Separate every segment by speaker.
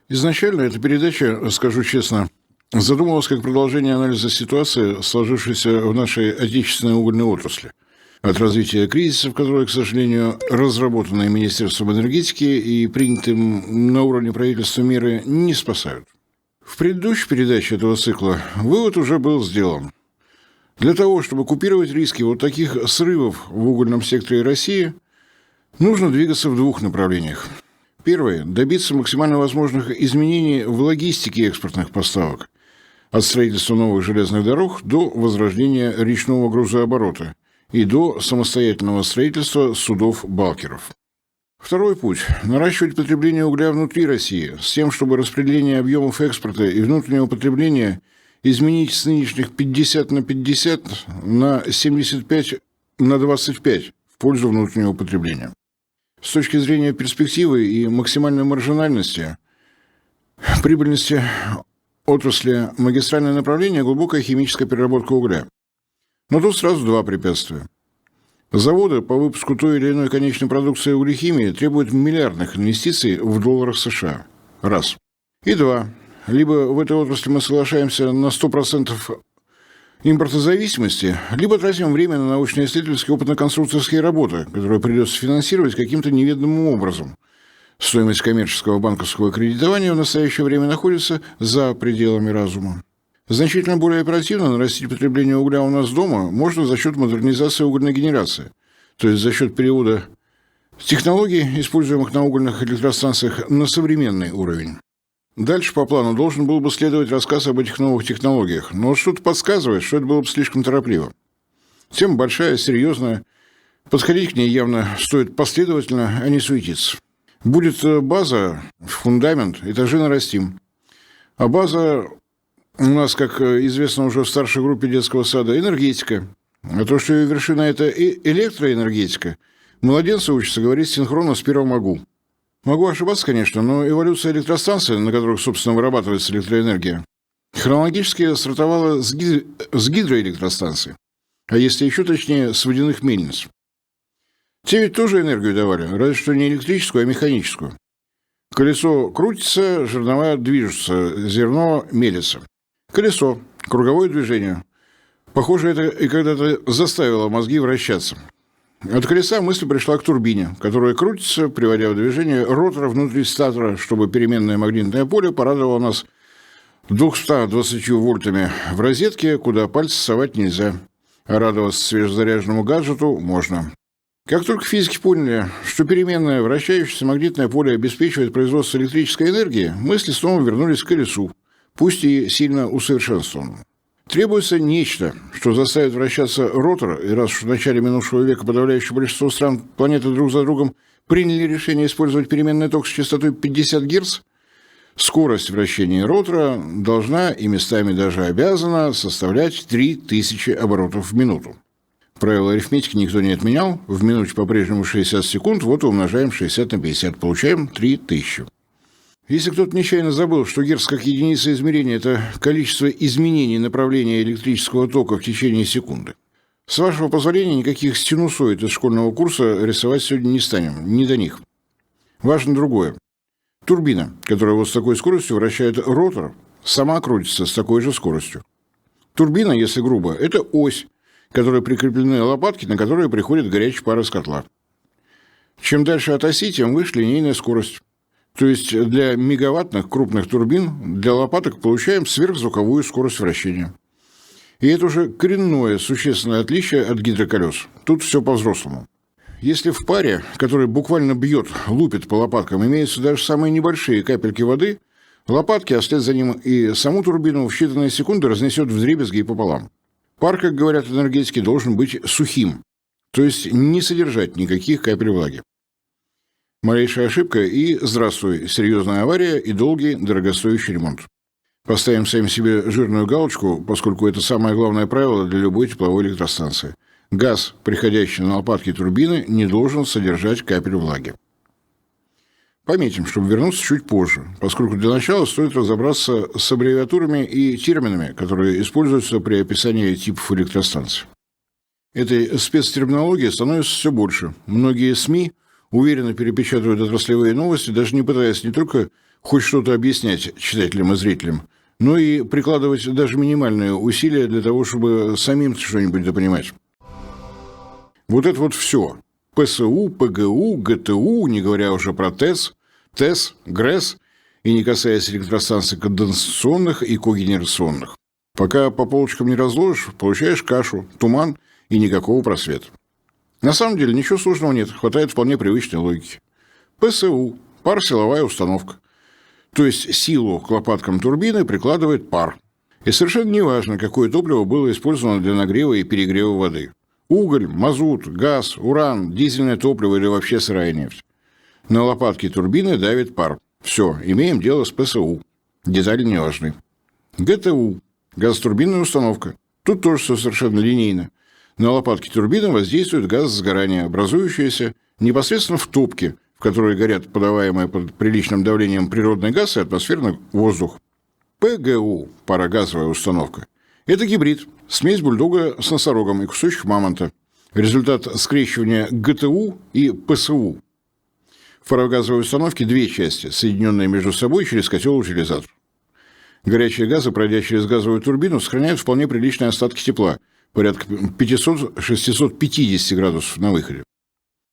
Speaker 1: Изначально эта передача, скажу честно, задумывалась как продолжение анализа ситуации, сложившейся в нашей отечественной угольной отрасли. От развития кризисов, которые, к сожалению, разработанные Министерством энергетики и принятым на уровне правительства меры не спасают. В предыдущей передаче этого цикла вывод уже был сделан. Для того, чтобы купировать риски вот таких срывов в угольном секторе России, нужно двигаться в двух направлениях. Первое – добиться максимально возможных изменений в логистике экспортных поставок, от строительства новых железных дорог до возрождения речного грузооборота и до самостоятельного строительства судов-балкеров. Второй путь – наращивать потребление угля внутри России с тем, чтобы распределение объемов экспорта и внутреннего потребления изменить с нынешних 50/50 на 75/25 в пользу внутреннего потребления. С точки зрения перспективы и максимальной маржинальности, прибыльности отрасли магистральное направление – глубокая химическая переработка угля. Но тут сразу два препятствия. Заводы по выпуску той или иной конечной продукции углехимии требуют миллиардных инвестиций в долларах США. Раз. И два. Либо в этой отрасли мы соглашаемся на 100% импортозависимости, либо тратим время на научно-исследовательские опытно-конструкторские работы, которые придется финансировать каким-то неведомым образом. Стоимость коммерческого банковского кредитования в настоящее время находится за пределами разума. Значительно более оперативно нарастить потребление угля у нас дома можно за счет модернизации угольной генерации, то есть за счет перевода технологий, используемых на угольных электростанциях, на современный уровень. Дальше по плану должен был бы следовать рассказ об этих новых технологиях, но что-то подсказывает, что это было бы слишком торопливо. Тема большая, серьезная, подходить к ней явно стоит последовательно, а не суетиться. Будет база, фундамент, этажи нарастим. А база у нас, как известно уже в старшей группе детского сада, энергетика. А то, что ее вершина – это электроэнергетика, младенцы учатся говорить синхронно с первым «могу». Могу ошибаться, конечно, но эволюция электростанций, на которых, собственно, вырабатывается электроэнергия, хронологически стартовала с гидроэлектростанций, а если еще точнее, с водяных мельниц. Те ведь тоже энергию давали, разве что не электрическую, а механическую. Колесо крутится, жернова движутся, зерно мелится. Колесо, круговое движение. Похоже, это и когда-то заставило мозги вращаться. От колеса мысль пришла к турбине, которая крутится, приводя в движение ротор внутри статора, чтобы переменное магнитное поле порадовало нас 220 вольтами в розетке, куда пальцы совать нельзя, а радоваться свежезаряженному гаджету можно. Как только физики поняли, что переменное вращающееся магнитное поле обеспечивает производство электрической энергии, мысли снова вернулись к колесу, пусть и сильно усовершенствованному. Требуется нечто, что заставит вращаться ротор, и раз уж в начале минувшего века подавляющее большинство стран планеты друг за другом приняли решение использовать переменный ток с частотой 50 Гц, скорость вращения ротора должна и местами даже обязана составлять 3000 оборотов в минуту. Правило арифметики никто не отменял, в минуте по-прежнему 60 секунд, вот и умножаем 60 на 50, получаем 3000. Если кто-то нечаянно забыл, что герц как единица измерения – это количество изменений направления электрического тока в течение секунды. С вашего позволения, никаких синусоид из школьного курса рисовать сегодня не станем, не до них. Важно другое. Турбина, которая вот с такой скоростью вращает ротор, сама крутится с такой же скоростью. Турбина, если грубо, это ось, к которой прикреплены лопатки, на которые приходит горячая пара из котла. Чем дальше от оси, тем выше линейная скорость. То есть для мегаваттных крупных турбин для лопаток получаем сверхзвуковую скорость вращения. И это уже коренное существенное отличие от гидроколес. Тут все по-взрослому. Если в паре, который буквально бьет, лупит по лопаткам, имеются даже самые небольшие капельки воды, лопатки, а вслед за ним и саму турбину в считанные секунды разнесет вдребезги и пополам. Пар, как говорят энергетики, должен быть сухим, то есть не содержать никаких капель влаги. Малейшая ошибка и здравствуй, серьезная авария и долгий, дорогостоящий ремонт. Поставим сами себе жирную галочку, поскольку это самое главное правило для любой тепловой электростанции. Газ, приходящий на лопатки турбины, не должен содержать капель влаги. Пометим, чтобы вернуться чуть позже, поскольку для начала стоит разобраться с аббревиатурами и терминами, которые используются при описании типов электростанций. Этой спецтерминологии становится все больше. Многие СМИ уверенно перепечатывают отраслевые новости, даже не пытаясь не только хоть что-то объяснять читателям и зрителям, но и прикладывать даже минимальные усилия для того, чтобы самим что-нибудь допонимать. Вот это вот все. ПСУ, ПГУ, ГТУ, не говоря уже про ТЭС, ТЭС, ГРЭС, и не касаясь электростанций конденсационных и когенерационных. Пока по полочкам не разложишь, получаешь кашу, туман и никакого просвета. На самом деле ничего сложного нет, хватает вполне привычной логики. ПСУ – пар-силовая установка. То есть силу к лопаткам турбины прикладывает пар. И совершенно неважно, какое топливо было использовано для нагрева и перегрева воды. Уголь, мазут, газ, уран, дизельное топливо или вообще сырая нефть. На лопатки турбины давит пар. Все, имеем дело с ПСУ. Детали не важны. ГТУ – газотурбинная установка. Тут тоже все совершенно линейно. На лопатки турбины воздействует газ сгорания, образующийся непосредственно в топке, в которой горят подаваемые под приличным давлением природный газ и атмосферный воздух. ПГУ – парогазовая установка. Это гибрид, смесь бульдога с носорогом и кусочек мамонта. Результат скрещивания ГТУ и ПСУ. В парогазовой установке две части, соединенные между собой через котел-утилизатор. Горячие газы, пройдя через газовую турбину, сохраняют вполне приличные остатки тепла, порядка 500-650 градусов на выходе.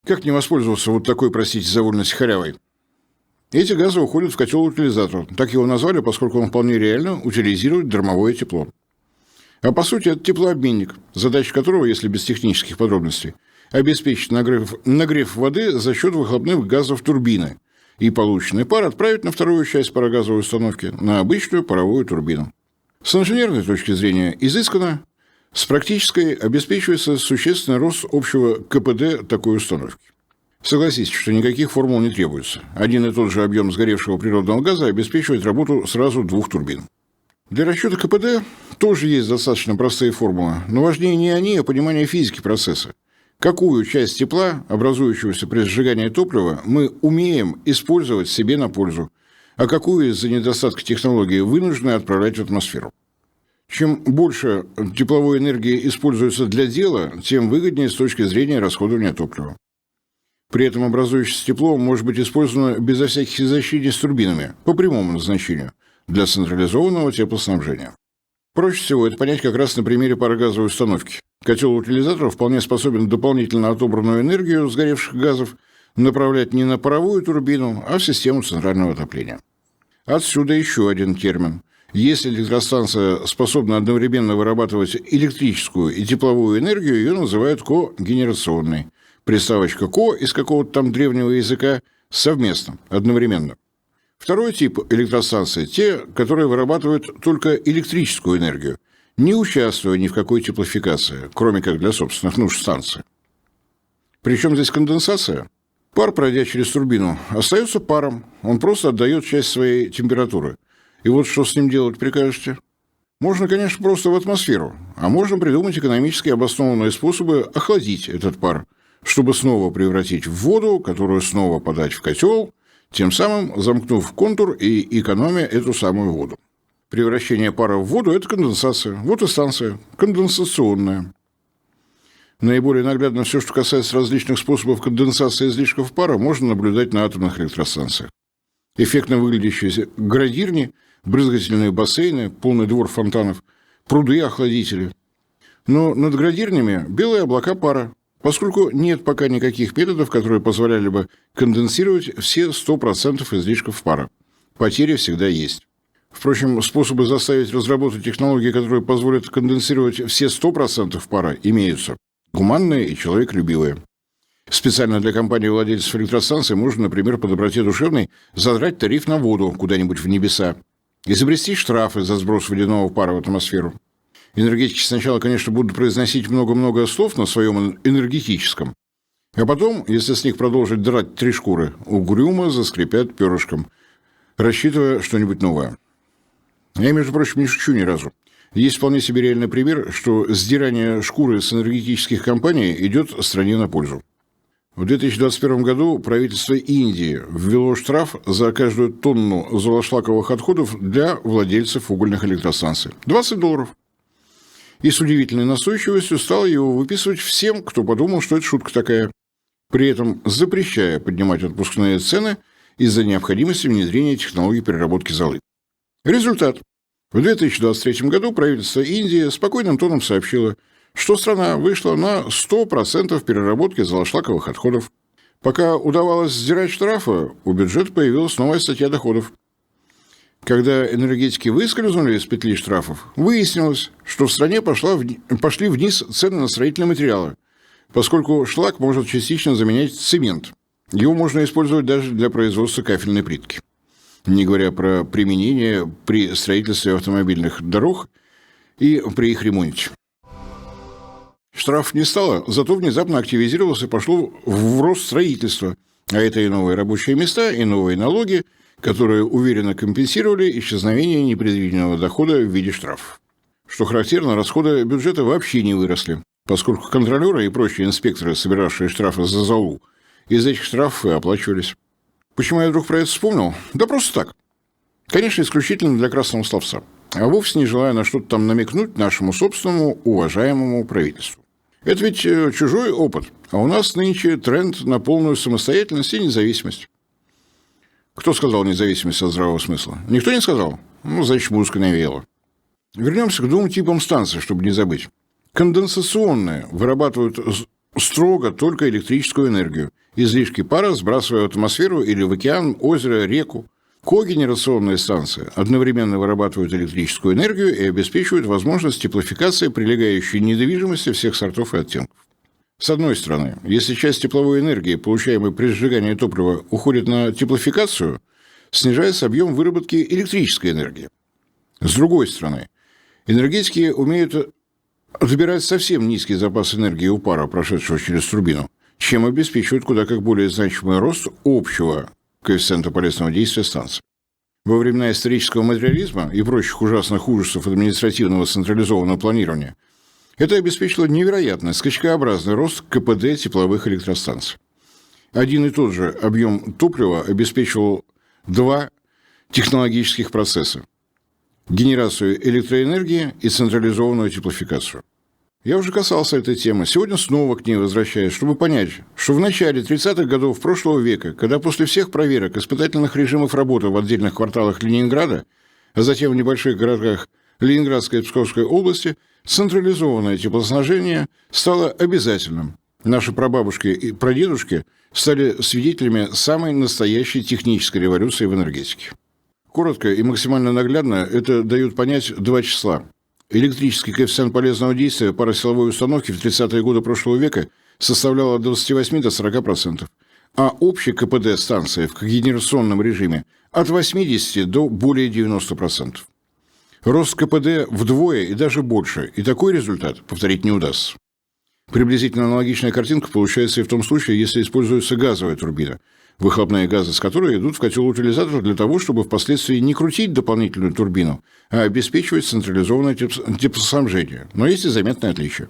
Speaker 1: Как не воспользоваться вот такой, простите за вольность, халявой? Эти газы уходят в котел-утилизатор. Так его назвали, поскольку он вполне реально утилизирует дармовое тепло. А по сути это теплообменник, задача которого, если без технических подробностей, обеспечить нагрев воды за счет выхлопных газов турбины и полученный пар отправить на вторую часть парогазовой установки, на обычную паровую турбину. С инженерной точки зрения изысканно, с практической обеспечивается существенный рост общего КПД такой установки. Согласитесь, что никаких формул не требуется. Один и тот же объем сгоревшего природного газа обеспечивает работу сразу двух турбин. Для расчета КПД тоже есть достаточно простые формулы, но важнее не они, а понимание физики процесса. Какую часть тепла, образующегося при сжигании топлива, мы умеем использовать себе на пользу, а какую из-за недостатка технологии вынуждены отправлять в атмосферу. Чем больше тепловой энергии используется для дела, тем выгоднее с точки зрения расходования топлива. При этом образующееся тепло может быть использовано безо всяких изощрений с турбинами, по прямому назначению, для централизованного теплоснабжения. Проще всего это понять как раз на примере парогазовой установки. Котел-утилизатор вполне способен дополнительно отобранную энергию сгоревших газов направлять не на паровую турбину, а в систему центрального отопления. Отсюда еще один термин. Если электростанция способна одновременно вырабатывать электрическую и тепловую энергию, ее называют когенерационной. Приставочка «ко» из какого-то там древнего языка совместно, одновременно. Второй тип электростанций – те, которые вырабатывают только электрическую энергию, не участвуя ни в какой теплофикации, кроме как для собственных нужд станции. Причем здесь конденсация? Пар, пройдя через турбину, остается паром, он просто отдает часть своей температуры. И вот что с ним делать прикажете? Можно, конечно, просто в атмосферу, а можно придумать экономически обоснованные способы охладить этот пар, чтобы снова превратить в воду, которую снова подать в котел, тем самым замкнув контур и экономя эту самую воду. Превращение пара в воду – это конденсация. Вот и станция конденсационная. Наиболее наглядно все, что касается различных способов конденсации излишков пара, можно наблюдать на атомных электростанциях. Эффектно выглядящие градирни, брызгательные бассейны, полный двор фонтанов, пруды-охладители. Но над градирнями белые облака пара, поскольку нет пока никаких методов, которые позволяли бы конденсировать все 100% излишков пара. Потери всегда есть. Впрочем, способы заставить разработать технологии, которые позволят конденсировать все 100% пара, имеются. Гуманные и человеколюбивые. Специально для компаний-владельцев электростанций можно, например, по доброте душевной задрать тариф на воду куда-нибудь в небеса, изобрести штрафы за сброс водяного пара в атмосферу. Энергетики сначала, конечно, будут произносить много-много слов на своем энергетическом, а потом, если с них продолжить драть три шкуры, угрюмо заскрипят перышком, рассчитывая что-нибудь новое. Я, между прочим, не шучу ни разу. Есть вполне себе реальный пример, что сдирание шкуры с энергетических компаний идет стране на пользу. В 2021 году правительство Индии ввело штраф за каждую тонну золошлаковых отходов для владельцев угольных электростанций. $20. И с удивительной настойчивостью стало его выписывать всем, кто подумал, что это шутка такая. При этом запрещая поднимать отпускные цены из-за необходимости внедрения технологий переработки золы. Результат. В 2023 году правительство Индии спокойным тоном сообщило, что страна вышла на 100% переработки золошлаковых отходов. Пока удавалось сдирать штрафы, у бюджета появилась новая статья доходов. Когда энергетики выскользнули из петли штрафов, выяснилось, что в стране пошли вниз цены на строительные материалы, поскольку шлак может частично заменять цемент. Его можно использовать даже для производства кафельной плитки. Не говоря про применение при строительстве автомобильных дорог и при их ремонте. Штрафов не стало, зато внезапно активизировалось и пошло в рост строительства. А это и новые рабочие места, и новые налоги, которые уверенно компенсировали исчезновение непредвиденного дохода в виде штрафов. Что характерно, расходы бюджета вообще не выросли, поскольку контролеры и прочие инспекторы, собиравшие штрафы за золу, из этих штрафов и оплачивались. Почему я вдруг про это вспомнил? Да просто так. Конечно, исключительно для красного словца, а вовсе не желая на что-то там намекнуть нашему собственному уважаемому правительству. Это ведь чужой опыт, а у нас нынче тренд на полную самостоятельность и независимость. Кто сказал независимость от здравого смысла? Никто не сказал? Ну, значит, музыка навеяла. Вернемся к двум типам станций, чтобы не забыть. Конденсационные вырабатывают строго только электрическую энергию. Излишки пара сбрасывая в атмосферу или в океан, озеро, реку. Когенерационные станции одновременно вырабатывают электрическую энергию и обеспечивают возможность теплофикации прилегающей недвижимости всех сортов и оттенков. С одной стороны, если часть тепловой энергии, получаемой при сжигании топлива, уходит на теплофикацию, снижается объем выработки электрической энергии. С другой стороны, энергетики умеют забирать совсем низкий запас энергии у пара, прошедшего через турбину, чем обеспечивают куда как более значимый рост общего коэффициента полезного действия станции. Во времена исторического материализма и прочих ужасных ужасов административного централизованного планирования это обеспечило невероятный скачкообразный рост КПД тепловых электростанций. Один и тот же объем топлива обеспечивал два технологических процесса – генерацию электроэнергии и централизованную теплофикацию. Я уже касался этой темы, сегодня снова к ней возвращаюсь, чтобы понять, что в начале 30-х годов прошлого века, когда после всех проверок испытательных режимов работы в отдельных кварталах Ленинграда, а затем в небольших городах Ленинградской и Псковской области, централизованное теплоснабжение стало обязательным. Наши прабабушки и прадедушки стали свидетелями самой настоящей технической революции в энергетике. Коротко и максимально наглядно это дают понять два числа. Электрический коэффициент полезного действия паросиловой установки в 30-е годы прошлого века составлял от 28 до 40%, а общий КПД станции в когенерационном режиме от 80 до более 90%. Рост КПД вдвое и даже больше, и такой результат повторить не удастся. Приблизительно аналогичная картинка получается и в том случае, если используется газовая турбина, выхлопные газы с которой идут в котел утилизатора для того, чтобы впоследствии не крутить дополнительную турбину, а обеспечивать централизованное теплоснабжение. Но есть и заметное отличие.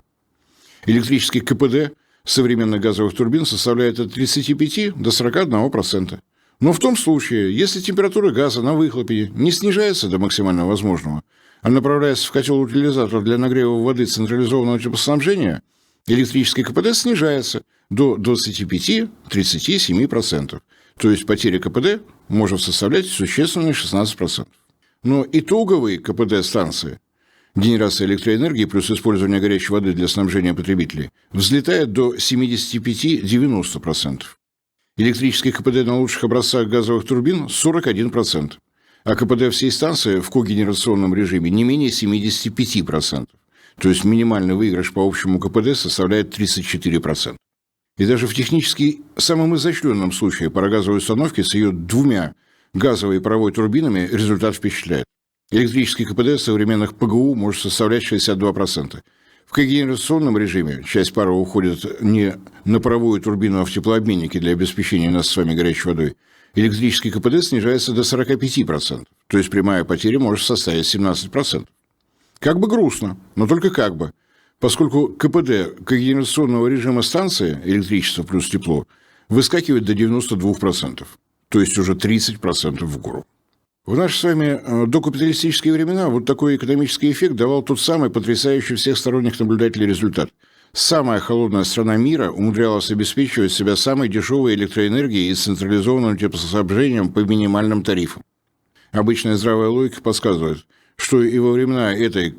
Speaker 1: Электрический КПД современных газовых турбин составляет от 35 до 41%. Но в том случае, если температура газа на выхлопе не снижается до максимально возможного, а направляется в котел утилизатора для нагрева воды централизованного теплоснабжения, электрический КПД снижается до 25-37%. То есть потеря КПД может составлять существенные 16%. Но итоговый КПД станции, генерация электроэнергии плюс использование горячей воды для снабжения потребителей, взлетает до 75-90%. Электрический КПД на лучших образцах газовых турбин 41%, а КПД всей станции в когенерационном режиме не менее 75%. То есть минимальный выигрыш по общему КПД составляет 34%. И даже в технически самом изощренном случае парогазовой установки с ее двумя газовой и паровой турбинами результат впечатляет. Электрический КПД современных ПГУ может составлять 62%. В когенерационном режиме часть пара уходит не на паровую турбину, а в теплообменники для обеспечения нас с вами горячей водой. Электрический КПД снижается до 45%, то есть прямая потеря может составить 17%. Как бы грустно, но только как бы, поскольку КПД когенерационного режима станции, электричество плюс тепло, выскакивает до 92%, то есть уже 30% в гору. В наши с вами докапиталистические времена вот такой экономический эффект давал тот самый потрясающий всех сторонних наблюдателей результат. самая холодная страна мира умудрялась обеспечивать себя самой дешевой электроэнергией и централизованным теплоснабжением по минимальным тарифам. Обычная здравая логика подсказывает, что и во времена этой,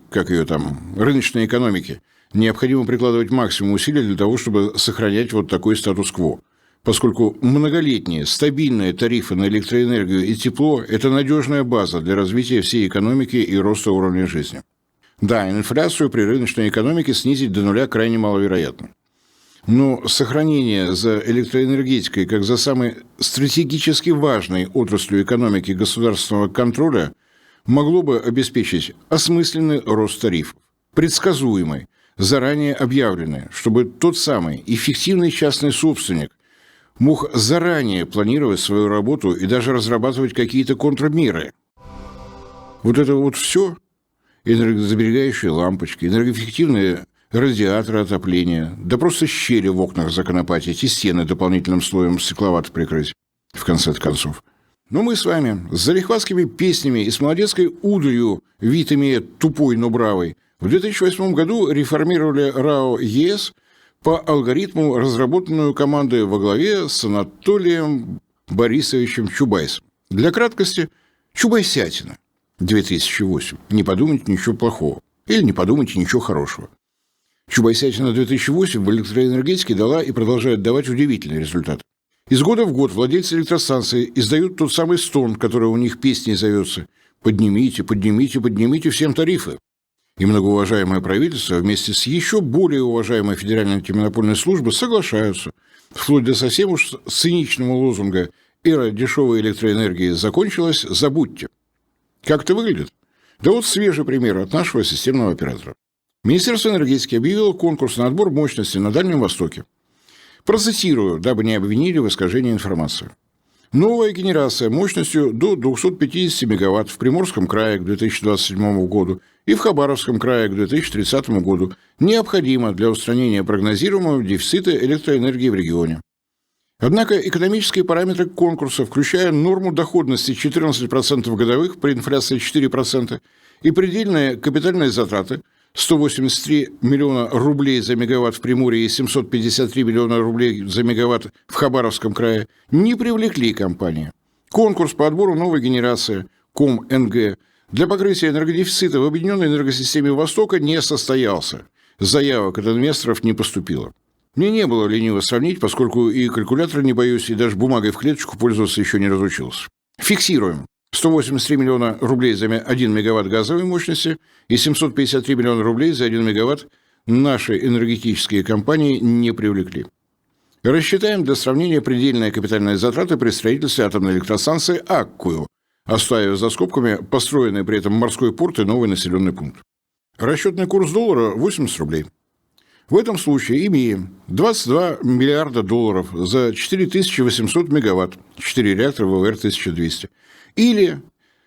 Speaker 1: рыночной экономики необходимо прикладывать максимум усилий для того, чтобы сохранять вот такой статус-кво. Поскольку многолетние стабильные тарифы на электроэнергию и тепло – это надежная база для развития всей экономики и роста уровня жизни. Да, инфляцию при рыночной экономике снизить до нуля крайне маловероятно. Но сохранение за электроэнергетикой как за самой стратегически важной отраслью экономики государственного контроля могло бы обеспечить осмысленный рост тарифов, предсказуемый, заранее объявленный, чтобы тот самый эффективный частный собственник мог заранее планировать свою работу и даже разрабатывать какие-то контрмеры. Вот это вот все, энергосберегающие лампочки, энергоэффективные радиаторы отопления, да просто щели в окнах законопатить и стены дополнительным слоем стекловато прикрыть, в конце концов. Но мы с вами с залихватскими песнями и с молодецкой удрью вид имея тупой, но бравый в 2008 году реформировали РАО ЕС по алгоритму, разработанную командой во главе с Анатолием Борисовичем Чубайсом. Для краткости, Чубайсятина, 2008. Не подумайте ничего плохого. Или не подумайте ничего хорошего. Чубайсятина 2008 в электроэнергетике дала и продолжает давать удивительный результат. Из года в год владельцы электростанции издают тот самый стон, который у них песней зовется «Поднимите, поднимите, поднимите всем тарифы». И многоуважаемое правительство вместе с еще более уважаемой Федеральной антимонопольной службой соглашаются, вплоть до совсем уж циничного лозунга «Эра дешевой электроэнергии закончилась, забудьте». Как это выглядит? Да вот свежий пример от нашего системного оператора. Министерство энергетики объявило конкурс на отбор мощности на Дальнем Востоке. Процитирую, дабы не обвинили в искажении информации. Новая генерация мощностью до 250 мегаватт в Приморском крае к 2027 году и в Хабаровском крае к 2030 году необходима для устранения прогнозируемого дефицита электроэнергии в регионе. Однако экономические параметры конкурса, включая норму доходности 14% годовых при инфляции 4% и предельные капитальные затраты 183 миллиона рублей за мегаватт в Приморье и 753 миллиона рублей за мегаватт в Хабаровском крае, не привлекли компании. Конкурс по отбору новой генерации КОМ-НГ для покрытия энергодефицита в Объединенной энергосистеме Востока не состоялся. Заявок от инвесторов не поступило. Мне не было лениво сравнить, поскольку и калькулятора не боюсь, и даже бумагой в клеточку пользоваться еще не разучился. Фиксируем. 183 миллиона рублей за 1 мегаватт газовой мощности и 753 миллиона рублей за 1 мегаватт наши энергетические компании не привлекли. Рассчитаем для сравнения предельные капитальные затраты при строительстве атомной электростанции Аккую, оставив за скобками построенный при этом морской порт и новый населенный пункт. Расчетный курс доллара – 80 рублей. В этом случае имеем 22 миллиарда долларов за 4800 мегаватт, 4 реактора ВВР-1200, или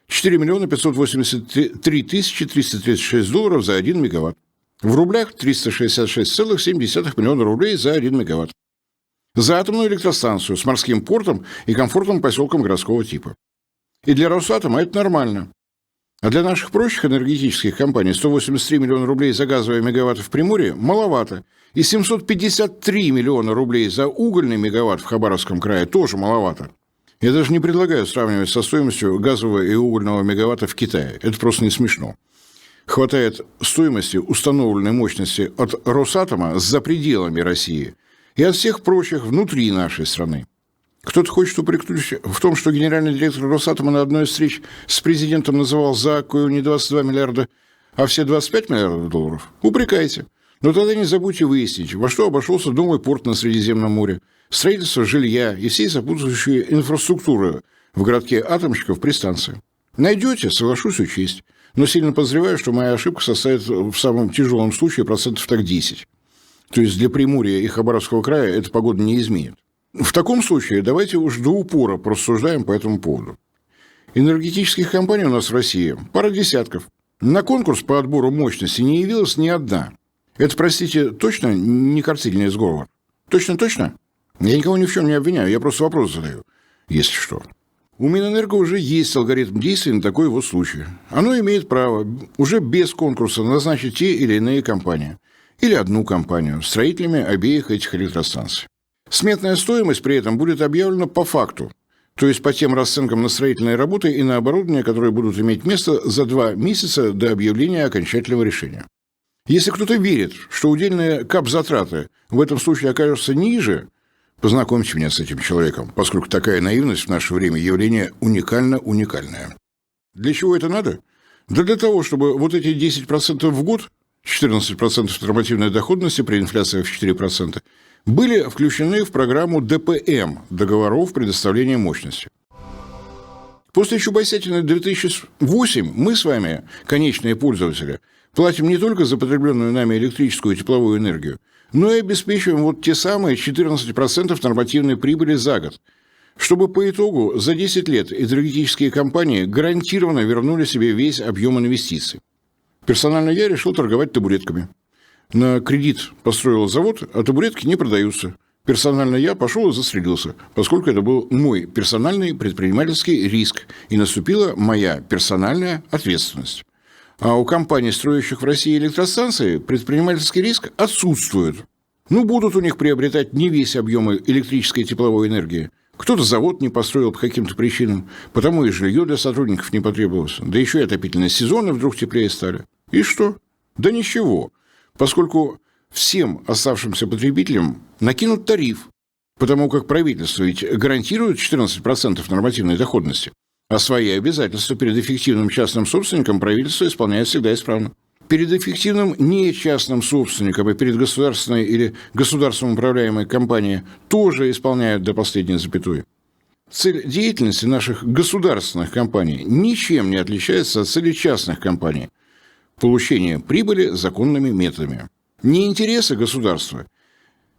Speaker 1: 4 миллиона 583 тысячи 336 долларов за 1 мегаватт. В рублях 366,7 миллиона рублей за 1 мегаватт. За атомную электростанцию с морским портом и комфортным поселком городского типа. И для Росатома это нормально. А для наших прочих энергетических компаний 183 миллиона рублей за газовые мегаватты в Приморье маловато. И 753 миллиона рублей за угольный мегаватт в Хабаровском крае тоже маловато. Я даже не предлагаю сравнивать со стоимостью газового и угольного мегаватта в Китае. Это просто не смешно. Хватает стоимости установленной мощности от Росатома за пределами России и от всех прочих внутри нашей страны. Кто-то хочет упрекнуть в том, что генеральный директор Росатома на одной из встреч с президентом называл за Аккую не 22 миллиарда, а все 25 миллиардов долларов. Упрекайте. Но тогда не забудьте выяснить, во что обошелся новый порт на Средиземном море, строительство жилья и всей сопутствующей инфраструктуры в городке атомщиков при станции. Найдете, соглашусь учесть. Но сильно подозреваю, что моя ошибка составит в самом тяжелом случае процентов так 10. То есть для Приморья и Хабаровского края эта погода не изменит. В таком случае давайте уж до упора порассуждаем по этому поводу. Энергетических компаний у нас в России пара десятков. На конкурс по отбору мощности не явилась ни одна. Это, простите, точно не картельный сговор? Точно? Я никого ни в чем не обвиняю, я просто вопрос задаю, если что. У Минэнерго уже есть алгоритм действий на такой вот случай. Оно имеет право уже без конкурса назначить те или иные компании. или одну компанию, строителями обеих этих электростанций. Сметная стоимость при этом будет объявлена по факту, то есть по тем расценкам на строительные работы и на оборудование, которые будут иметь место за 2 месяца до объявления окончательного решения. Если кто-то верит, что удельные капзатраты в этом случае окажутся ниже, познакомьте меня с этим человеком, поскольку такая наивность в наше время явление уникальное. Для чего это надо? Да для того, чтобы вот эти 10% в год, 14% нормативной доходности при инфляции в 4%, были включены в программу ДПМ – договоров предоставления мощности. После Чубайсятина 2008 мы с вами, конечные пользователи, платим не только за потребленную нами электрическую и тепловую энергию, но и обеспечиваем вот те самые 14% нормативной прибыли за год, чтобы по итогу за 10 лет энергетические компании гарантированно вернули себе весь объем инвестиций. Персонально я решил торговать табуретками. На кредит построил завод, а табуретки не продаются. Персонально я пошел и застрелился, поскольку это был мой персональный предпринимательский риск, и наступила моя персональная ответственность. А у компаний, строящих в России электростанции, предпринимательский риск отсутствует. Будут у них приобретать не весь объем электрической и тепловой энергии. Кто-то завод не построил по каким-то причинам, потому и жилье для сотрудников не потребовалось. Да еще и отопительные сезоны вдруг теплее стали. И что? Да ничего. Поскольку всем оставшимся потребителям накинут тариф, потому как правительство ведь гарантирует 14% нормативной доходности, а свои обязательства перед эффективным частным собственником правительство исполняет всегда исправно. Перед эффективным не частным собственником, а перед государственной или государством управляемой компанией тоже исполняют до последней запятой. Цель деятельности наших государственных компаний ничем не отличается от цели частных компаний – получение прибыли законными методами. Не интересы государства,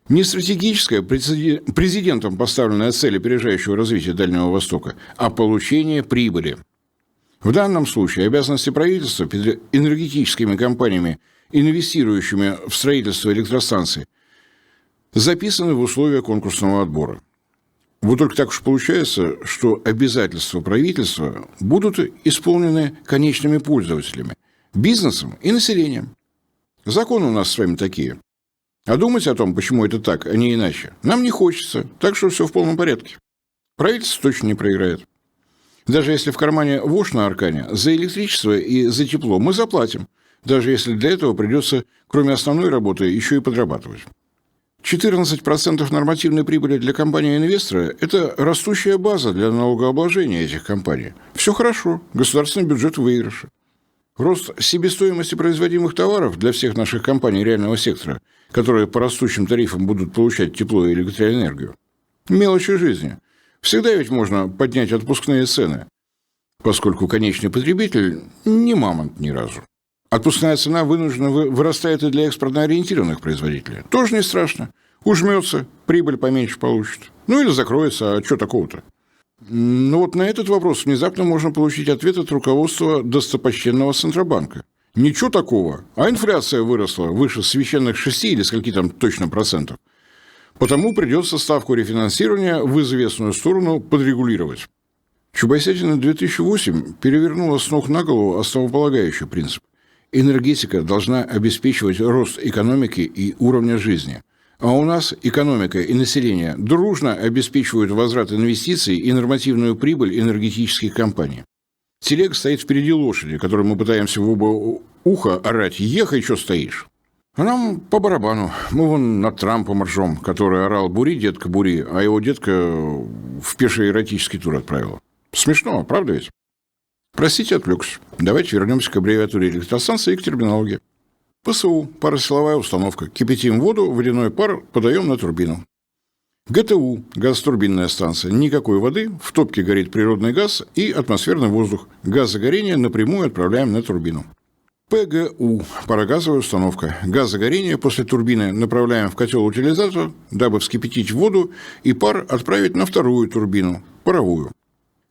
Speaker 1: не стратегическая президентом поставленная цель опережающего развития Дальнего Востока, а получение прибыли. В данном случае обязанности правительства перед энергетическими компаниями, инвестирующими в строительство электростанций, записаны в условия конкурсного отбора. Вот только так уж получается, что обязательства правительства будут исполнены конечными пользователями, бизнесом и населением. Законы у нас с вами такие. А думать о том, почему это так, а не иначе, нам не хочется, так что все в полном порядке. Правительство точно не проиграет. Даже если в кармане вошь на аркане, за электричество и за тепло мы заплатим, даже если для этого придется, кроме основной работы, еще и подрабатывать. 14% нормативной прибыли для компании-инвестора – это растущая база для налогообложения этих компаний. Все хорошо, государственный бюджет в выигрыше. Рост себестоимости производимых товаров для всех наших компаний реального сектора, которые по растущим тарифам будут получать тепло и электроэнергию. Мелочи жизни. Всегда ведь можно поднять отпускные цены, поскольку конечный потребитель не мамонт ни разу. Отпускная цена вынуждена вырастает и для экспортно ориентированных производителей. Тоже не страшно. Ужмется, прибыль поменьше получит. Или закроется, а что такого-то? Вот на этот вопрос внезапно можно получить ответ от руководства достопочтенного Центробанка. Ничего такого, а инфляция выросла выше священных 6 или скольки там точно процентов. Потому придется ставку рефинансирования в известную сторону подрегулировать. Чубайсятина 2008 перевернула с ног на голову основополагающий принцип. Энергетика должна обеспечивать рост экономики и уровня жизни. А у нас экономика и население дружно обеспечивают возврат инвестиций и нормативную прибыль энергетических компаний. Телега стоит впереди лошади, которой мы пытаемся в оба уха орать: «Ехай, что стоишь?». А нам по барабану. Мы вон над Трампом ржем, который орал: «Бури, детка, бури», а его детка в пеший эротический тур отправила. Смешно, правда ведь? Простите, отвлекся. Давайте вернемся к аббревиатуре электростанции и к терминологии. ПСУ – паросиловая установка. Кипятим воду, водяной пар подаем на турбину. ГТУ – газотурбинная станция. Никакой воды, в топке горит природный газ и атмосферный воздух. Газ загорения напрямую отправляем на турбину. ПГУ – парогазовая установка. Газ загорения после турбины направляем в котел-утилизатор, дабы вскипятить воду и пар отправить на вторую турбину – паровую.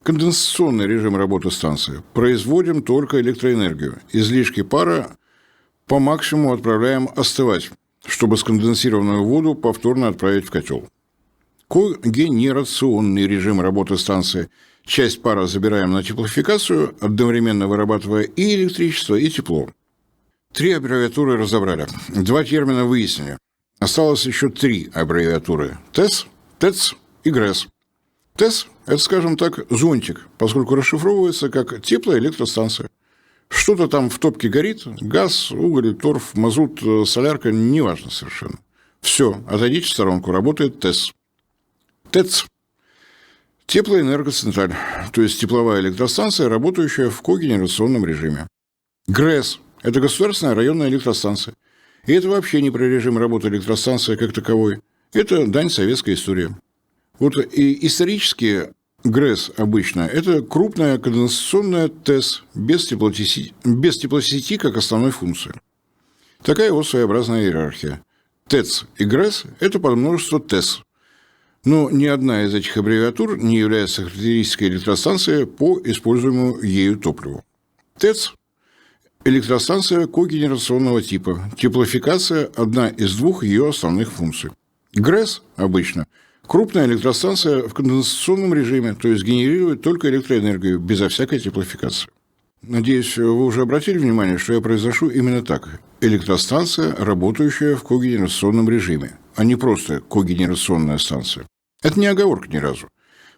Speaker 1: Конденсационный режим работы станции. Производим только электроэнергию. Излишки пара по максимуму отправляем остывать, чтобы сконденсированную воду повторно отправить в котел. Когенерационный режим работы станции. Часть пара забираем на теплофикацию, одновременно вырабатывая и электричество, и тепло. 3 аббревиатуры разобрали, 2 термина выяснили. Осталось еще 3 аббревиатуры. ТЭС, ТЭЦ и ГРЭС. ТЭС – это, скажем так, зонтик, поскольку расшифровывается как теплоэлектростанция. Что-то там в топке горит, газ, уголь, торф, мазут, солярка, неважно совершенно. Все, отойдите в сторонку, работает ТЭС. ТЭЦ – теплоэнергоцентраль, то есть тепловая электростанция, работающая в когенерационном режиме. ГРЭС – это государственная районная электростанция. И это вообще не про режим работы электростанции как таковой. Это дань советской истории. Вот и исторически ГРЭС обычно – это крупная конденсационная ТЭС без теплосети как основной функции. Такая вот своеобразная иерархия. ТЭЦ и ГРЭС – это подмножество ТЭС. Но ни одна из этих аббревиатур не является характеристикой электростанции по используемому ею топливу. ТЭЦ – электростанция когенерационного типа. Теплофикация – одна из 2 ее основных функций. ГРЭС обычно – крупная электростанция в конденсационном режиме, то есть генерирует только электроэнергию, безо всякой теплофикации. Надеюсь, вы уже обратили внимание, что я произношу именно так. Электростанция, работающая в когенерационном режиме, а не просто когенерационная станция. Это не оговорка ни разу.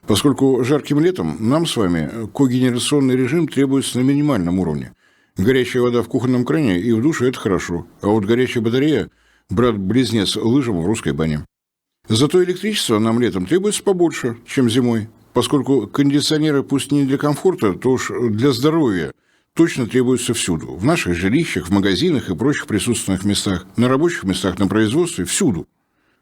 Speaker 1: Поскольку жарким летом нам с вами когенерационный режим требуется на минимальном уровне. Горячая вода в кухонном кране и в душе – это хорошо. А вот горячая батарея – брат-близнец лыжам в русской бане. Зато электричество нам летом требуется побольше, чем зимой, поскольку кондиционеры, пусть не для комфорта, то уж для здоровья, точно требуются всюду. В наших жилищах, в магазинах и прочих присутственных местах, на рабочих местах, на производстве, всюду.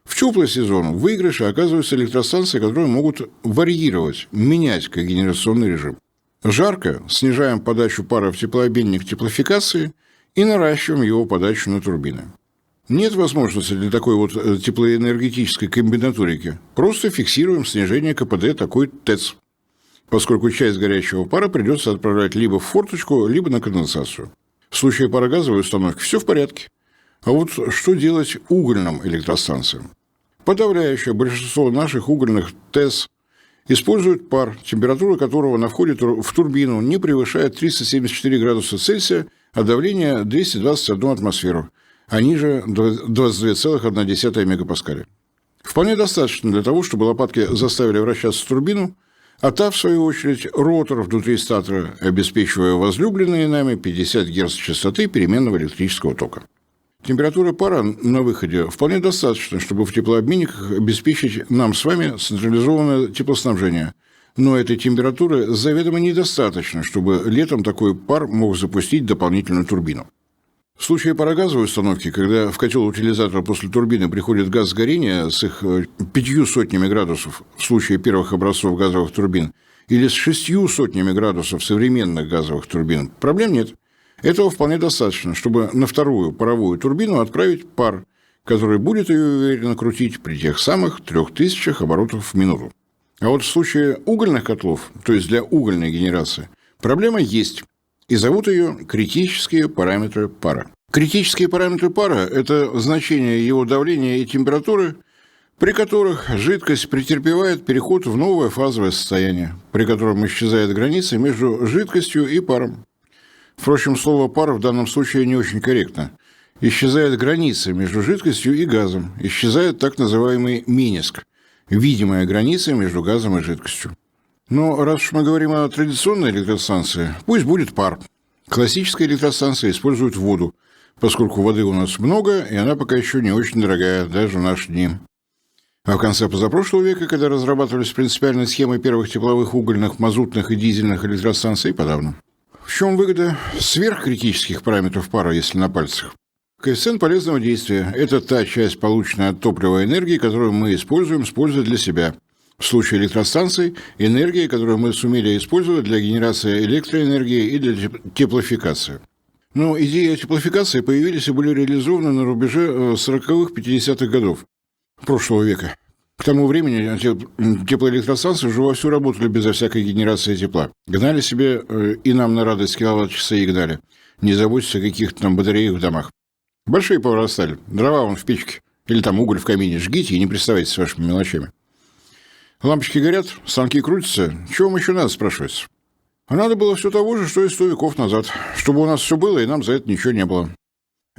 Speaker 1: В теплый сезон в выигрыше оказываются электростанции, которые могут варьировать, менять когенерационный режим. Жарко снижаем подачу пара в теплообменник теплофикации и наращиваем его подачу на турбины. Нет возможности для такой вот теплоэнергетической комбинаторики. Просто фиксируем снижение КПД такой ТЭЦ, поскольку часть горячего пара придется отправлять либо в форточку, либо на конденсацию. В случае парогазовой установки все в порядке. А вот что делать угольным электростанциям? Подавляющее большинство наших угольных ТЭС используют пар, температура которого на входе в турбину не превышает 374 градуса Цельсия, а давление 221 атмосферу, а ниже 22,1 мегапаскаля. Вполне достаточно для того, чтобы лопатки заставили вращаться турбину, а та, в свою очередь, ротор внутри статора, обеспечивая возлюбленные нами 50 Гц частоты переменного электрического тока. Температура пара на выходе вполне достаточно, чтобы в теплообменниках обеспечить нам с вами централизованное теплоснабжение. Но этой температуры заведомо недостаточно, чтобы летом такой пар мог запустить дополнительную турбину. В случае парогазовой установки, когда в котел утилизатора после турбины приходит газ сгорения с их 500 градусов в случае первых образцов газовых турбин или с 600 градусов современных газовых турбин, проблем нет. Этого вполне достаточно, чтобы на вторую паровую турбину отправить пар, который будет ее уверенно крутить при тех самых 3000 оборотов в минуту. А вот в случае угольных котлов, то есть для угольной генерации, проблема есть. И зовут ее критические параметры пара. Критические параметры пара – это значение его давления и температуры, при которых жидкость претерпевает переход в новое фазовое состояние, при котором исчезает граница между жидкостью и паром. Впрочем, слово «пар» в данном случае не очень корректно. Исчезает граница между жидкостью и газом, исчезает так называемый миниск – видимая граница между газом и жидкостью. Но раз уж мы говорим о традиционной электростанции, пусть будет пар. Классическая электростанция использует воду, поскольку воды у нас много, и она пока еще не очень дорогая, даже в наши дни. А в конце позапрошлого века, когда разрабатывались принципиальные схемы первых тепловых угольных, мазутных и дизельных электростанций, подавно. В чем выгода сверхкритических параметров пара, если на пальцах? Коэффициент полезного действия – это та часть полученной от топлива энергии, которую мы используем с пользой для себя. В случае электростанций – энергия, которую мы сумели использовать для генерации электроэнергии и для теплофикации. Но идеи о теплофикации появились и были реализованы на рубеже 40-х, 50-х годов прошлого века. К тому времени теплоэлектростанции уже вовсю работали безо всякой генерации тепла. Гнали себе и нам на радость киловатт-часы и гнали. Не заботьтесь о каких-то там батареях в домах. Большие повырастали. Дрова вон в печке. Или там уголь в камине. Жгите и не приставайте с вашими мелочами. Лампочки горят, станки крутятся. Чего вам еще надо, спрашивается? А надо было все того же, что и 100 веков назад. Чтобы у нас все было, и нам за это ничего не было.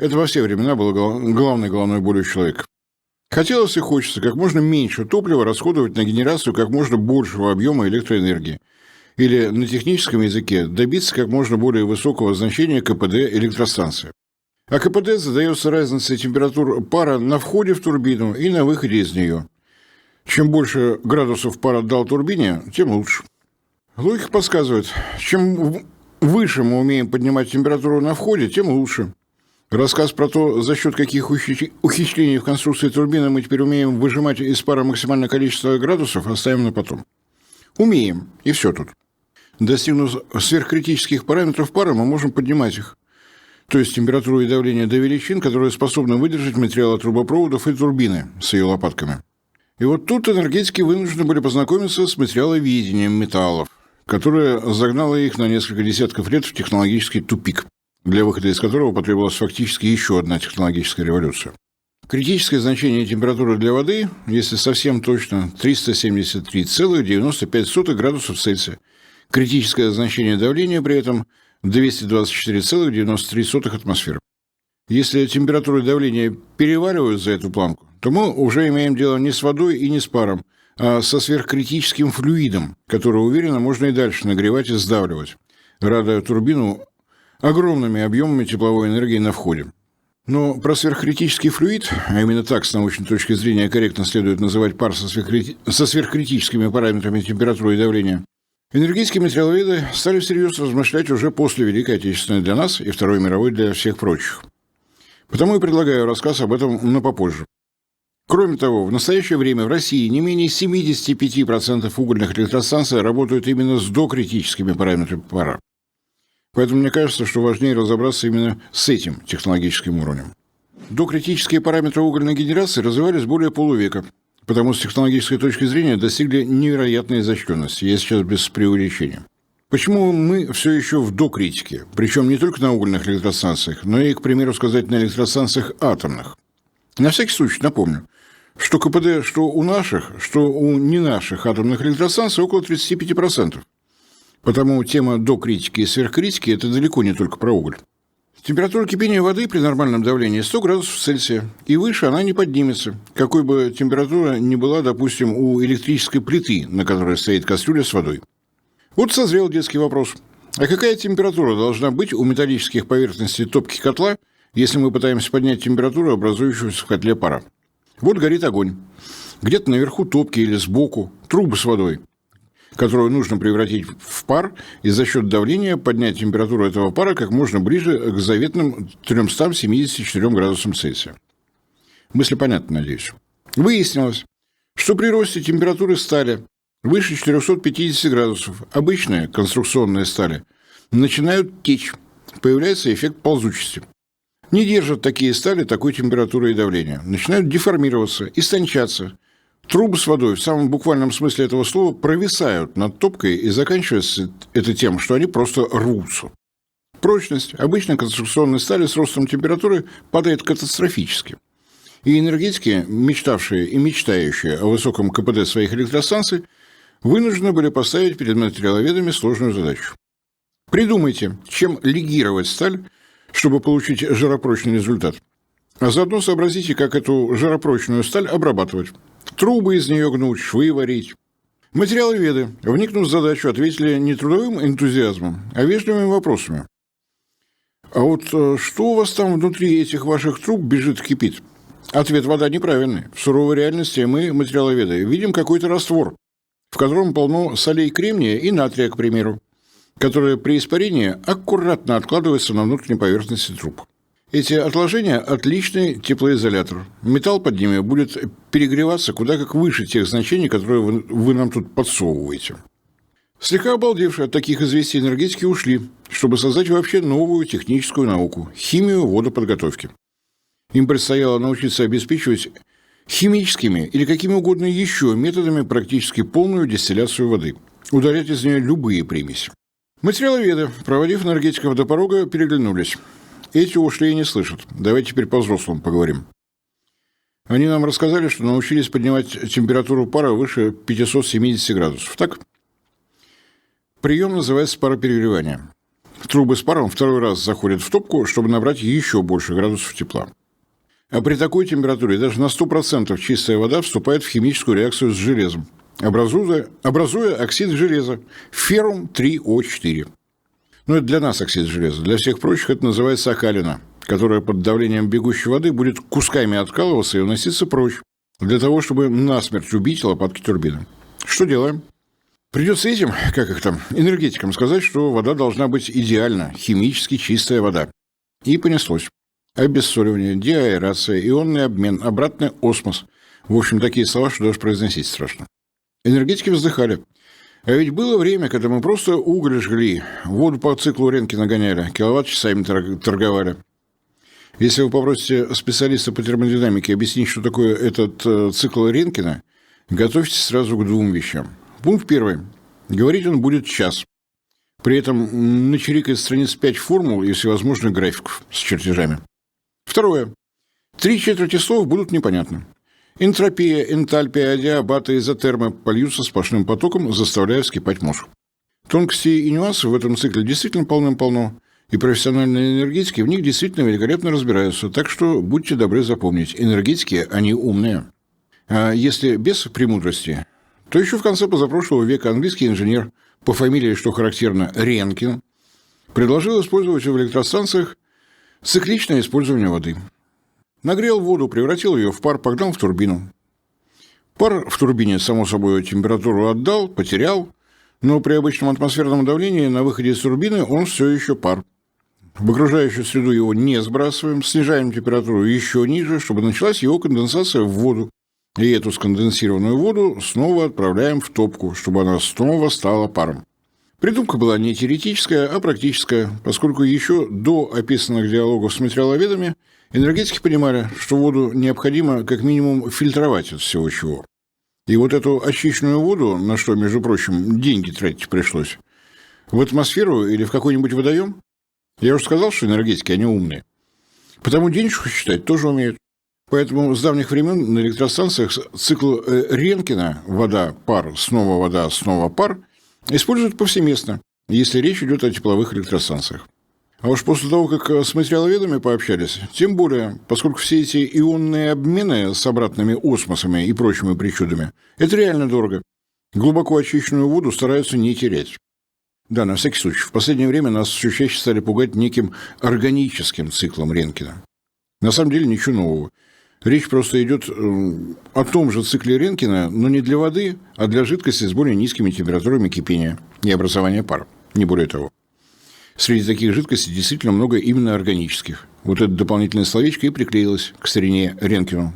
Speaker 1: Это во все времена было главной головной болью человека. Хотелось и хочется как можно меньше топлива расходовать на генерацию как можно большего объема электроэнергии. Или на техническом языке добиться как можно более высокого значения КПД электростанции. А КПД задается разницей температур пара на входе в турбину и на выходе из нее. Чем больше градусов пар отдал турбине, тем лучше. Логика подсказывает, чем выше мы умеем поднимать температуру на входе, тем лучше. Рассказ про то, за счет каких ухищрений в конструкции турбины мы теперь умеем выжимать из пара максимальное количество градусов, оставим на потом. Умеем, и все тут. Достигнув сверхкритических параметров пара, мы можем поднимать их. То есть температуру и давление до величин, которые способны выдержать материалы трубопроводов и турбины с ее лопатками. И вот тут энергетики вынуждены были познакомиться с материаловедением металлов, которое загнало их на несколько десятков лет в технологический тупик, для выхода из которого потребовалась фактически еще одна технологическая революция. Критическое значение температуры для воды, если совсем точно, 373,95 градусов Цельсия. Критическое значение давления при этом 224,93 атмосферы. Если температура и давление переваливают за эту планку, то мы уже имеем дело не с водой и не с паром, а со сверхкритическим флюидом, который уверенно можно и дальше нагревать и сдавливать, радуя турбину огромными объемами тепловой энергии на входе. Но про сверхкритический флюид, а именно так с научной точки зрения корректно следует называть пар со сверхкритическими параметрами температуры и давления, энергетические материаловеды стали всерьез размышлять уже после Великой Отечественной для нас и Второй мировой для всех прочих. Потому и предлагаю рассказ об этом, но попозже. Кроме того, в настоящее время в России не менее 75% угольных электростанций работают именно с докритическими параметрами пара. Поэтому мне кажется, что важнее разобраться именно с этим технологическим уровнем. Докритические параметры угольной генерации развивались более полувека, потому с технологической точки зрения достигли невероятной изощренности, я сейчас без преувеличения. Почему мы все еще в докритике, причем не только на угольных электростанциях, но и, к примеру сказать, на электростанциях атомных? На всякий случай напомню, что КПД что у наших, что у не наших атомных электростанций около 35%. Потому тема докритики и сверхкритики – это далеко не только про уголь. Температура кипения воды при нормальном давлении 100 градусов Цельсия, и выше она не поднимется, какой бы температура ни была, допустим, у электрической плиты, на которой стоит кастрюля с водой. Вот созрел детский вопрос. А какая температура должна быть у металлических поверхностей топки котла, если мы пытаемся поднять температуру, образующуюся в котле пара? Вот горит огонь. Где-то наверху топки или сбоку трубы с водой, которую нужно превратить в пар и за счет давления поднять температуру этого пара как можно ближе к заветным 374 градусам Цельсия. Мысли понятны, надеюсь. Выяснилось, что при росте температуры стали выше 450 градусов обычные конструкционные стали начинают течь, появляется эффект ползучести. Не держат такие стали такой температуры и давления, начинают деформироваться, истончаться. Трубы с водой в самом буквальном смысле этого слова провисают над топкой, и заканчивается это тем, что они просто рвутся. Прочность обычной конструкционной стали с ростом температуры падает катастрофически. И энергетики, мечтавшие и мечтающие о высоком КПД своих электростанций, вынуждены были поставить перед материаловедами сложную задачу. Придумайте, чем легировать сталь, чтобы получить жаропрочный результат. А заодно сообразите, как эту жаропрочную сталь обрабатывать. Трубы из нее гнуть, швы варить. Материаловеды, вникнув в задачу, ответили не трудовым энтузиазмом, а вежливыми вопросами. А вот что у вас там внутри этих ваших труб бежит, кипит? Ответ: вода неправильный. В суровой реальности мы, материаловеды, видим какой-то раствор, в котором полно солей кремния и натрия, к примеру, которые при испарении аккуратно откладываются на внутренней поверхности труб. Эти отложения – отличный теплоизолятор. Металл под ними будет перегреваться куда как выше тех значений, которые вы нам тут подсовываете. Слегка обалдевшие от таких известий энергетики ушли, чтобы создать вообще новую техническую науку – химию водоподготовки. Им предстояло научиться обеспечивать химическими или какими угодно еще методами практически полную дистилляцию воды, удалять из нее любые примеси. Материаловеды, проводив энергетиков до порога, переглянулись. Эти ушли и не слышат. Давайте теперь по-взрослому поговорим. Они нам рассказали, что научились поднимать температуру пара выше 570 градусов. Так? Прием называется пароперегревание. трубы с паром второй раз заходят в топку, чтобы набрать еще больше градусов тепла. А при такой температуре даже на 100% чистая вода вступает в химическую реакцию с железом, образуя оксид железа феррум 3О4. Но это для нас оксид железа. Для всех прочих это называется окалина, которая под давлением бегущей воды будет кусками откалываться и уноситься прочь, для того, чтобы насмерть убить лопатки турбины. Что делаем? Придется этим, энергетикам сказать, что вода должна быть идеально, химически чистая вода. И понеслось. Обессоливание, деаэрация, ионный обмен, обратный осмос. В общем, такие слова, что даже произносить страшно. Энергетики вздыхали. А ведь было время, когда мы просто уголь жгли, воду по циклу Ренкина гоняли, киловатт-часами торговали. Если вы попросите специалиста по термодинамике объяснить, что такое этот цикл Ренкина, готовьтесь сразу к двум вещам. Пункт первый. Говорить он будет час. При этом начерикает страниц 5 формул и всевозможных графиков с чертежами. Второе. 3/4 слов будут непонятны. Энтропия, энтальпия, адиабаты, изотермы польются сплошным потоком, заставляя вскипать мозг. Тонкостей и нюансов в этом цикле действительно полным-полно, и профессиональные энергетики в них действительно великолепно разбираются, так что будьте добры запомнить, энергетики, они умные. А если без премудрости, то еще в конце позапрошлого века английский инженер по фамилии, что характерно, Ренкин, предложил использовать в электростанциях цикличное использование воды. Нагрел воду, превратил ее в пар, погнал в турбину. Пар в турбине, само собой, температуру отдал, потерял, но при обычном атмосферном давлении на выходе из турбины он все еще пар. В окружающую среду его не сбрасываем, снижаем температуру еще ниже, чтобы началась его конденсация в воду. И эту сконденсированную воду снова отправляем в топку, чтобы она снова стала паром. Придумка была не теоретическая, а практическая, поскольку еще до описанных диалогов с материаловедами энергетики понимали, что воду необходимо как минимум фильтровать от всего чего. И вот эту очищенную воду, на что, между прочим, деньги тратить пришлось, в атмосферу или в какой-нибудь водоем, я уже сказал, что энергетики, они умные. Потому денежку считать тоже умеют. Поэтому с давних времен на электростанциях цикл Ренкина вода, пар используют повсеместно, если речь идет о тепловых электростанциях. А уж после того, как с материаловедами пообщались, тем более, поскольку все эти ионные обмены с обратными осмосами и прочими причудами, это реально дорого. Глубоко очищенную воду стараются не терять. Да, на всякий случай, в последнее время нас все чаще стали пугать неким органическим циклом Ренкина. На самом деле ничего нового. Речь просто идет о том же цикле Ренкина, но не для воды, а для жидкости с более низкими температурами кипения и образования пара, не более того. Среди таких жидкостей действительно много именно органических. Вот это дополнительное словечко и приклеилось к старине Ренкину.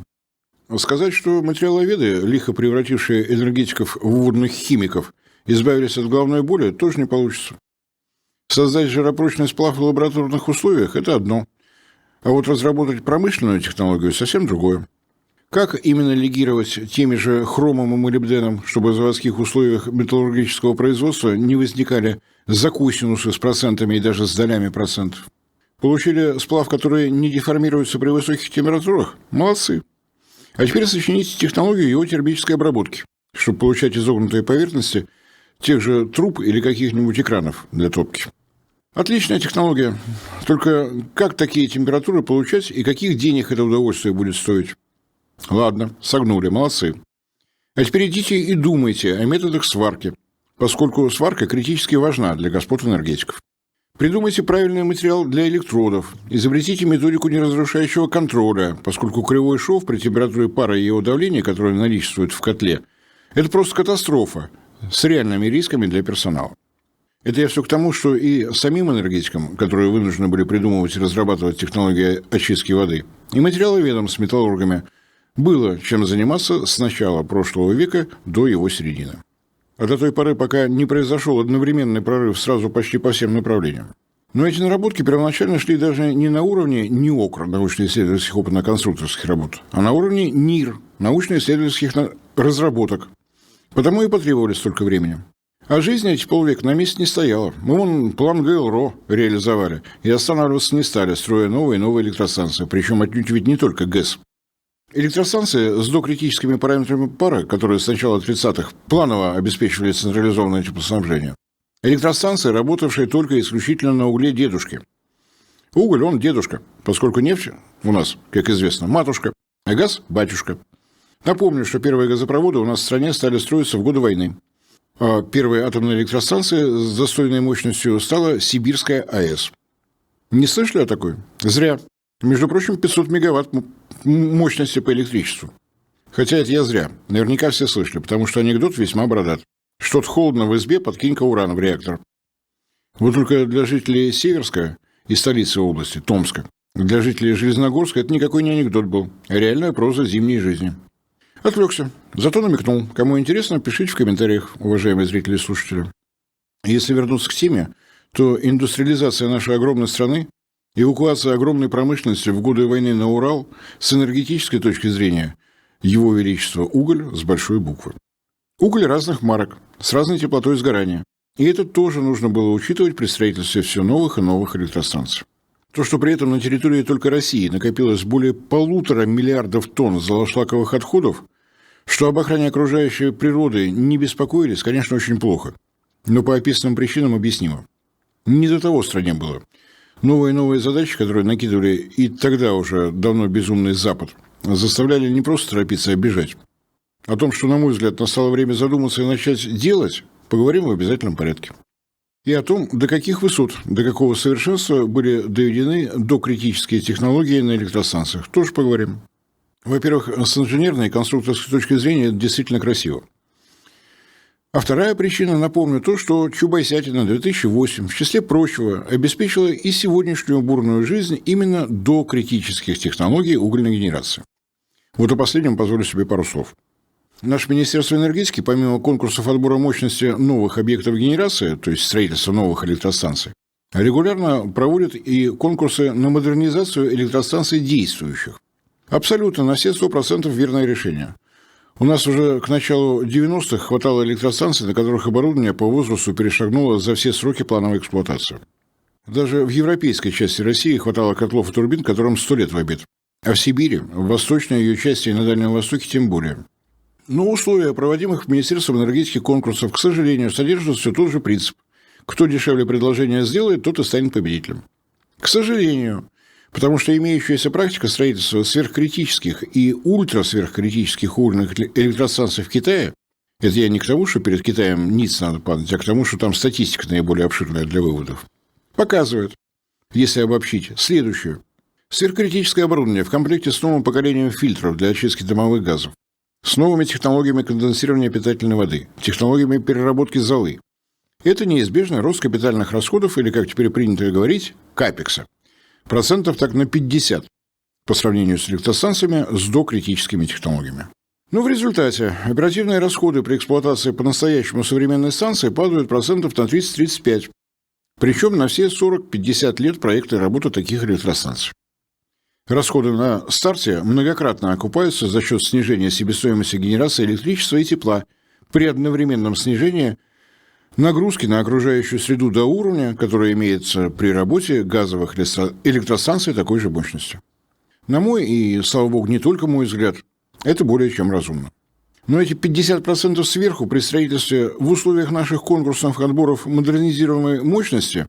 Speaker 1: Сказать, что материаловеды, лихо превратившие энергетиков в водных химиков, избавились от головной боли, тоже не получится. Создать жаропрочный сплав в лабораторных условиях – это одно. А вот разработать промышленную технологию – совсем другое. Как именно легировать теми же хромом и молибденом, чтобы в заводских условиях металлургического производства не возникали закусинусы с процентами и даже с долями процентов? Получили сплав, который не деформируется при высоких температурах? Молодцы. А теперь сочините технологию его термической обработки, чтобы получать изогнутые поверхности тех же труб или каких-нибудь экранов для топки. Отличная технология. Только как такие температуры получать и каких денег это удовольствие будет стоить? Ладно, согнули, молодцы. А теперь идите и думайте о методах сварки, поскольку сварка критически важна для господ энергетиков. Придумайте правильный материал для электродов, изобретите методику неразрушающего контроля, поскольку кривой шов при температуре пара и его давлении, которое наличествует в котле, это просто катастрофа с реальными рисками для персонала. Это я все к тому, что и самим энергетикам, которые вынуждены были придумывать и разрабатывать технологии очистки воды, и материаловедам с металлургами было чем заниматься с начала прошлого века до его середины. А до той поры, пока не произошел одновременный прорыв сразу почти по всем направлениям. Но эти наработки первоначально шли даже не на уровне НИОКР, научно-исследовательских опытно-конструкторских работ, а на уровне НИР, научно-исследовательских разработок. Потому и потребовали столько времени. А жизнь эти полвека на месте не стояла. Мы вон план ГЛРО реализовали и останавливаться не стали, строя новые и новые электростанции, причем отнюдь ведь не только ГЭС. Электростанции с докритическими параметрами пара, которые с начала 30-х планово обеспечивали централизованное теплоснабжение, Электростанции, работавшие только исключительно на угле дедушки. Уголь, он дедушка, поскольку нефть у нас, как известно, матушка, а газ – батюшка. Напомню, что первые газопроводы у нас в стране стали строиться в годы войны. А первой атомной электростанцией с достойной мощностью стала Сибирская АЭС. Не слышали о такой? Зря. Между прочим, 500 мегаватт мощности по электричеству. Хотя это я зря. Наверняка все слышали, потому что анекдот весьма бородат. Что-то холодно в избе, подкинь-ка урана в реактор. Вот только для жителей Северска и столицы области, Томска, для жителей Железногорска это никакой не анекдот был, а реальная проза зимней жизни. Отвлекся, зато намекнул. Кому интересно, пишите в комментариях, уважаемые зрители и слушатели. Если вернуться к теме, то индустриализация нашей огромной страны, эвакуация огромной промышленности в годы войны на Урал с энергетической точки зрения Его Величество уголь с большой буквы. Уголь разных марок, с разной теплотой сгорания. И это тоже нужно было учитывать при строительстве все новых и новых электростанций. То, что при этом на территории только России накопилось более 1,5 миллиарда тонн золошлаковых отходов, что об охране окружающей природы не беспокоились, конечно, очень плохо. Но по описанным причинам объяснимо. Не до того в стране было. Новые и новые задачи, которые накидывали и тогда уже давно безумный Запад, заставляли не просто торопиться, а бежать. О том, что, на мой взгляд, настало время задуматься и начать делать, поговорим в обязательном порядке. И о том, до каких высот, до какого совершенства были доведены докритические технологии на электростанциях, тоже поговорим. Во-первых, с инженерной и конструкторской точки зрения это действительно красиво. А вторая причина, напомню, то, что Чубайсятина 2008, в числе прочего, обеспечила и сегодняшнюю бурную жизнь именно до критических технологий угольной генерации. Вот о последнем позволю себе пару слов. Наше Министерство энергетики, помимо конкурсов отбора мощности новых объектов генерации, то есть строительства новых электростанций, регулярно проводит и конкурсы на модернизацию электростанций действующих. Абсолютно на все 100% верное решение. У нас уже к началу 90-х хватало электростанций, на которых оборудование по возрасту перешагнуло за все сроки плановой эксплуатации. Даже в европейской части России хватало котлов и турбин, которым 100 лет в обед. А в Сибири, в восточной ее части и на Дальнем Востоке тем более. Но условия проводимых Министерством энергетики конкурсов, к сожалению, содержат все тот же принцип. Кто дешевле предложение сделает, тот и станет победителем. К сожалению, потому что имеющаяся практика строительства сверхкритических и ультрасверхкритических угольных электростанций в Китае, это я не к тому, что перед Китаем ниц надо падать, а к тому, что там статистика наиболее обширная для выводов, показывает, если обобщить, следующее. Сверхкритическое оборудование в комплекте с новым поколением фильтров для очистки дымовых газов, с новыми технологиями конденсирования питательной воды, технологиями переработки золы. Это неизбежный рост капитальных расходов, или, как теперь принято говорить, капекса. Процентов так на 50 по сравнению с электростанциями с докритическими технологиями. Но в результате оперативные расходы при эксплуатации по-настоящему современной станции падают процентов на 30-35. Причем на все 40-50 лет проекта и работы таких электростанций. Расходы на старте многократно окупаются за счет снижения себестоимости генерации электричества и тепла при одновременном снижении нагрузки на окружающую среду до уровня, который имеется при работе газовых электростанций такой же мощности. На мой и, слава богу, не только мой взгляд, это более чем разумно. Но эти 50% сверху при строительстве в условиях наших конкурсных отборов модернизируемой мощности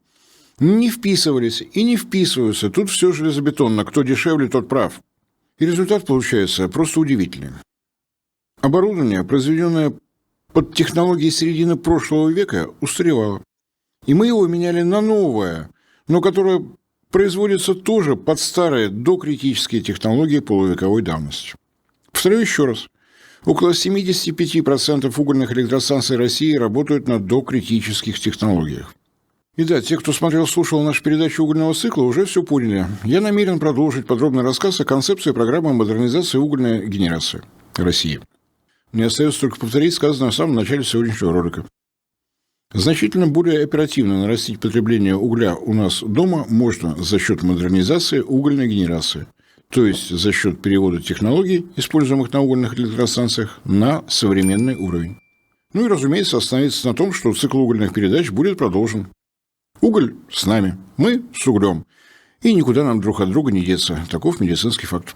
Speaker 1: не вписывались и не вписываются. Тут все железобетонно. Кто дешевле, тот прав. И результат получается просто удивительный. Оборудование, произведенное под технологии середины прошлого века, устаревало. И мы его меняли на новое, но которое производится тоже под старые докритические технологии полувековой давности. Повторю еще раз. Около 75% угольных электростанций России работают на докритических технологиях. И да, те, кто смотрел, слушал нашу передачу угольного цикла, уже все поняли. Я намерен продолжить подробный рассказ о концепции программы модернизации угольной генерации России. Мне остается только повторить сказанное в самом начале сегодняшнего ролика. Значительно более оперативно нарастить потребление угля у нас дома можно за счет модернизации угольной генерации, то есть за счет перевода технологий, используемых на угольных электростанциях, на современный уровень. Ну и, разумеется, остановиться на том, что цикл угольных передач будет продолжен. Уголь с нами, мы с углем. И никуда нам друг от друга не деться. Таков медицинский факт.